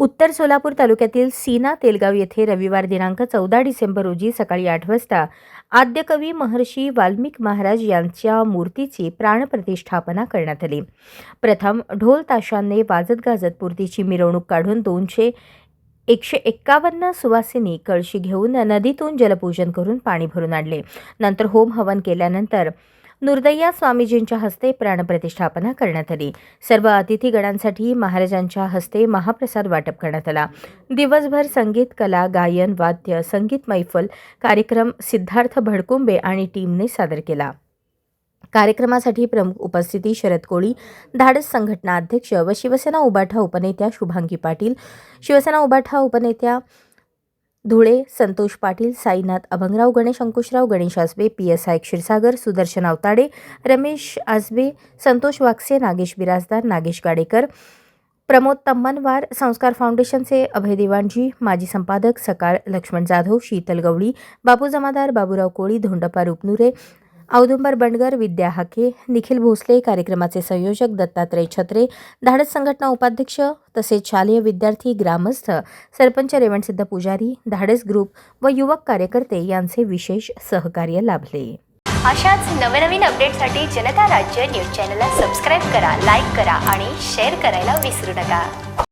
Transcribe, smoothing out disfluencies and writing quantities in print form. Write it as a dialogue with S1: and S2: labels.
S1: उत्तर सोलापूर तालुक्यातील सीना तेलगाव येथे रविवार दिनांक 14 डिसेंबर रोजी सकाळी 8 वाजता आद्यकवी महर्षी वाल्मिक महाराज यांच्या मूर्तीची प्राणप्रतिष्ठापना करण्यात आली. प्रथम ढोल ताशांनी वाजत गाजत मूर्तीची मिरवणूक काढून 151 सुवासिनी कळशी घेऊन नदीतून जलपूजन करून पाणी भरून आणले. नंतर होम हवन केल्यानंतर नुरदैया स्वामीजींच्या हस्ते प्राणप्रतिष्ठापना करण्यात आली. सर्व अतिथीगणांसाठी महाराजांच्या हस्ते महाप्रसाद वाटप करण्यात आला. दिवसभर संगीत, कला, गायन, वाद्य, संगीत मैफल कार्यक्रम सिद्धार्थ भडकुंबे आणि टीमने सादर केला. कार्यक्रमासाठी प्रमुख उपस्थिती शरद कोळी, धाडस संघटना अध्यक्ष व शिवसेना उबाठा उपनेत्या शुभांगी पाटील, शिवसेना उबाठा उपनेत्या धुळे संतोष पाटील, साईनाथ अभंगराव, गणेश अंकुशराव, गणेश आसबे, PSI क्षीरसागर, सुदर्शन अवताडे, रमेश आसबे, संतोष वागसे, नागेश बिराजदार, नागेश गाडेकर, प्रमोद तम्मनवार, संस्कार फाउंडेशनचे अभय देवाणजी, माजी संपादक सकाळ लक्ष्मण जाधव, शीतल गवळी, बापू जमादार, बाबूराव कोळी, धोंडप्पा रूपनुरे, औदुंबर बंडगर, विद्या हाके, निखिल भोसले, कार्यक्रमाचे संयोजक दत्तात्रय छत्रे, धाडस संघटना उपाध्यक्ष तसेच शालेय विद्यार्थी, ग्रामस्थ, सरपंच रेवणसिद्ध पुजारी, धाडस ग्रुप व युवक कार्यकर्ते यांचे विशेष सहकार्य लाभले.
S2: अशाच नवनवीन अपडेटसाठी जनता राज्य न्यूज चॅनलला सबस्क्राईब करा, लाईक करा आणि शेअर करायला विसरू नका.